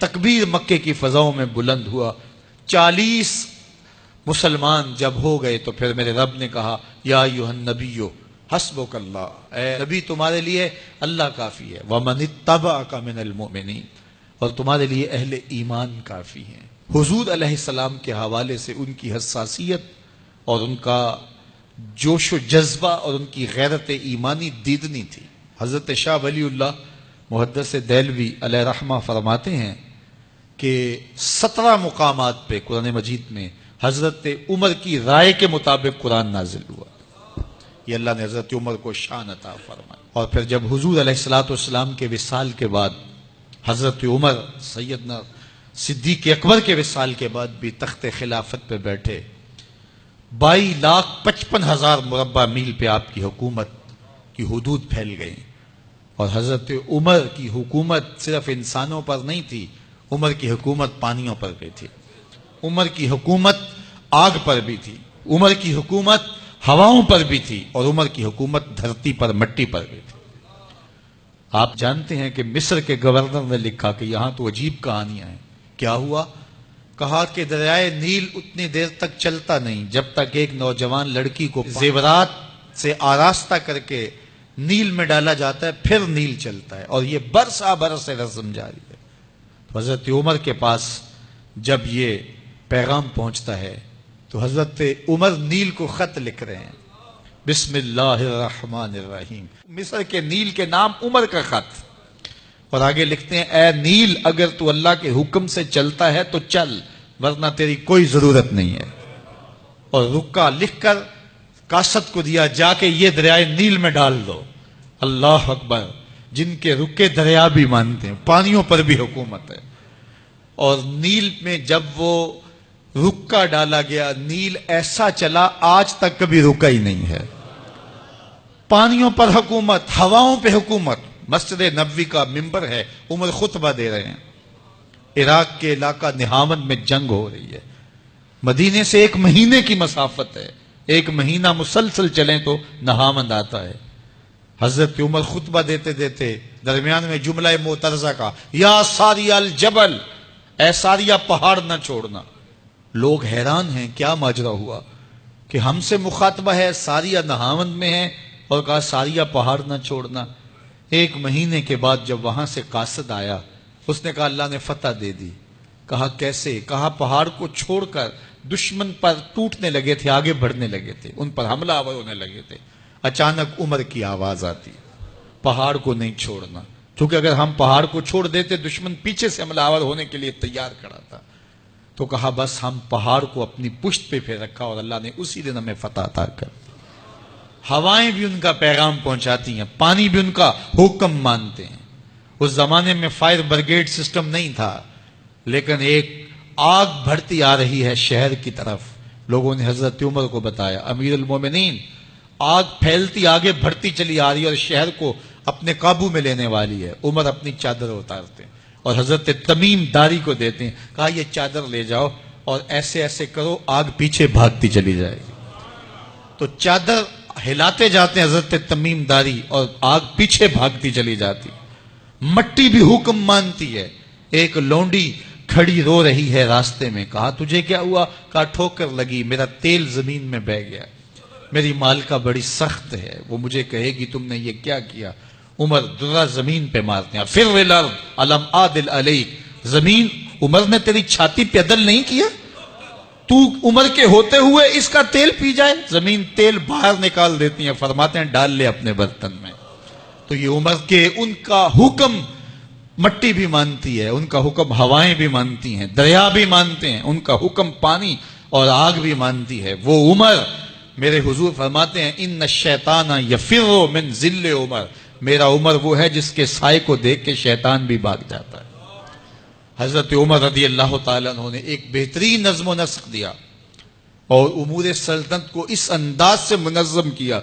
تکبیر مکے کی فضاؤں میں بلند ہوا۔ 40 مسلمان جب ہو گئے تو پھر میرے رب نے کہا یا ایھا النبی حسبک اللہ، اے نبی تمہارے لیے اللہ کافی ہے، ومن اتبعک من المؤمنین، اور تمہارے لیے اہل ایمان کافی ہیں۔ حضور علیہ السلام کے حوالے سے ان کی حساسیت اور ان کا جوش و جذبہ اور ان کی غیرت ایمانی دیدنی تھی۔ حضرت شاہ ولی اللہ محدث دہلوی علیہ رحمہ فرماتے ہیں کہ 17 مقامات پہ قرآن مجید میں حضرت عمر کی رائے کے مطابق قرآن نازل ہوا۔ یہ اللہ نے حضرت عمر کو شان عطا فرمائی۔ اور پھر جب حضور علیہ السلام کے وصال کے بعد حضرت عمر سیدنا صدیق اکبر کے وصال کے بعد بھی تخت خلافت پہ بیٹھے، 22,55,000 مربع میل پہ آپ کی حکومت کی حدود پھیل گئی، اور حضرت عمر کی حکومت صرف انسانوں پر نہیں تھی، عمر کی حکومت پانیوں پر بھی تھی، عمر کی حکومت آگ پر بھی تھی، عمر کی حکومت ہواؤں پر بھی تھی، اور عمر کی حکومت دھرتی پر مٹی پر بھی تھی۔ آپ جانتے ہیں کہ مصر کے گورنر نے لکھا کہ یہاں تو عجیب کہانیاں ہیں۔ کیا ہوا؟ کہا کہ دریائے نیل اتنی دیر تک چلتا نہیں جب تک ایک نوجوان لڑکی کو زیورات سے آراستہ کر کے نیل میں ڈالا جاتا ہے، پھر نیل چلتا ہے، اور یہ برسا برس رسم جاری ہے۔ حضرت عمر کے پاس جب یہ پیغام پہنچتا ہے تو حضرت عمر نیل کو خط لکھ رہے ہیں، بسم اللہ الرحمن الرحیم، مصر کے نیل کے نام عمر کا خط، اور آگے لکھتے ہیں اے نیل اگر تو اللہ کے حکم سے چلتا ہے تو چل، ورنہ تیری کوئی ضرورت نہیں ہے۔ اور رکا لکھ کر کاسد کو دیا، جا کے یہ دریائے نیل میں ڈال دو۔ اللہ اکبر، جن کے رکے دریا بھی مانتے ہیں، پانیوں پر بھی حکومت ہے۔ اور نیل میں جب وہ رکا ڈالا گیا، نیل ایسا چلا آج تک کبھی رکا ہی نہیں ہے۔ پانیوں پر حکومت، ہواؤں پہ حکومت۔ مسجد نبوی کا ممبر ہے، عمر خطبہ دے رہے ہیں، عراق کے علاقہ نہاون میں جنگ ہو رہی ہے، مدینے سے 1 مہینے کی مسافت ہے، 1 مہینہ مسلسل چلیں تو نہاون آتا ہے۔ حضرت عمر خطبہ دیتے دیتے درمیان میں جملہ معترضہ کا، یا ساریہ الجبل، اے ساریہ پہاڑ نہ چھوڑنا۔ لوگ حیران ہیں کیا ماجرا ہوا کہ ہم سے مخاطبہ ہے، ساریہ نہاون میں ہے، اور کہا ساریہ پہاڑ نہ چھوڑنا۔ 1 مہینے کے بعد جب وہاں سے قاصد آیا، اس نے کہا اللہ نے فتح دے دی۔ کہا کیسے؟ کہا پہاڑ کو چھوڑ کر دشمن پر ٹوٹنے لگے تھے، آگے بڑھنے لگے تھے، ان پر حملہ آور ہونے لگے تھے۔ اچانک عمر کی آواز آتی، پہاڑ کو نہیں چھوڑنا، کیونکہ اگر ہم پہاڑ کو چھوڑ دیتے دشمن پیچھے سے حملہ آور ہونے کے لیے تیار کھڑا تھا۔ تو کہا بس ہم پہاڑ کو اپنی پشت پہ پھیر رکھا، اور اللہ نے اسی دن ہمیں فتح عطا کر دی۔ ہوائیں بھی ان کا پیغام پہنچاتی ہیں، پانی بھی ان کا حکم مانتے ہیں۔ اس زمانے میں فائر بریگیڈ سسٹم نہیں تھا، لیکن ایک آگ بڑھتی آ رہی ہے شہر کی طرف۔ لوگوں نے حضرت عمر کو بتایا، امیر المومنین، آگ پھیلتی آگے بڑھتی چلی آ رہی ہے اور شہر کو اپنے قابو میں لینے والی ہے۔ عمر اپنی چادر اتارتے ہیں اور حضرت تمیم داری کو دیتے ہیں، کہا یہ چادر لے جاؤ اور ایسے ایسے کرو، آگ پیچھے بھاگتی چلی جائے گی۔ تو چادر ہلاتے جاتے ہیں حضرت تمیم داری، اور آگ پیچھے بھاگتی چلی جاتی۔ مٹی بھی حکم مانتی ہے۔ ایک لونڈی کھڑی رو رہی ہے راستے میں، کہا تجھے کیا ہوا؟ کہا ٹھوکر لگی، میرا تیل زمین میں بہہ گیا، میری مالکہ بڑی سخت ہے، وہ مجھے کہے گی تم نے یہ کیا کیا۔ عمر درہ زمین پہ مارتے ہیں، فر الارض الم عادل علیک، زمین عمر نے تیری چھاتی پہ عدل نہیں کیا؟ تو عمر کے ہوتے ہوئے اس کا تیل پی جائے؟ زمین تیل باہر نکال دیتی ہیں، فرماتے ہیں ڈال لے اپنے برتن میں۔ تو یہ عمر کے ان کا حکم مٹی بھی مانتی ہے، ان کا حکم ہوائیں بھی مانتی ہیں، دریا بھی مانتے ہیں، ان کا حکم پانی اور آگ بھی مانتی ہے۔ وہ عمر، میرے حضور فرماتے ہیں ان الشیطان یفر من ذل عمر، میرا عمر وہ ہے جس کے سائے کو دیکھ کے شیطان بھی بھاگ جاتا ہے۔ حضرت عمر رضی اللہ تعالیٰ عنہ نے ایک بہترین نظم و نسق دیا اور امور سلطنت کو اس انداز سے منظم کیا۔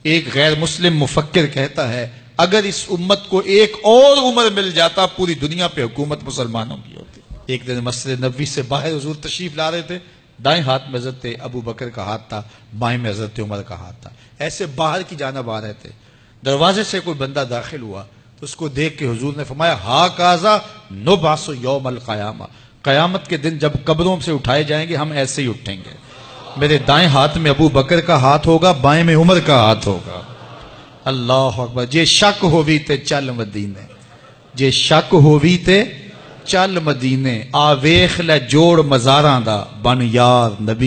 ایک غیر مسلم مفکر کہتا ہے اگر اس امت کو ایک اور عمر مل جاتا پوری دنیا پہ حکومت مسلمانوں کی ہوتی۔ ایک دن مسجد نبوی سے باہر حضور تشریف لا رہے تھے، دائیں ہاتھ میں حضرت ابو بکر کا ہاتھ تھا، بائیں میں حضرت عمر کا ہاتھ تھا، ایسے باہر کی جانب آ رہے تھے۔ دروازے سے کوئی بندہ داخل ہوا، تو اس کو دیکھ کے حضور نے فرمایا ہا کازا نبعث یوم القیامہ، قیامت کے دن جب قبروں سے اٹھائے جائیں گے ہم ایسے ہی اٹھیں گے، میرے دائیں ہاتھ میں ابو بکر کا ہاتھ ہوگا، بائیں میں عمر کا ہاتھ ہوگا۔ اللہ اکبر۔ جے شک ہووی تے چل مدینے، جے شک ہووی تے چل مدینے، آ ویکھ لے جوڑ مزاراں دا، بن یار نبی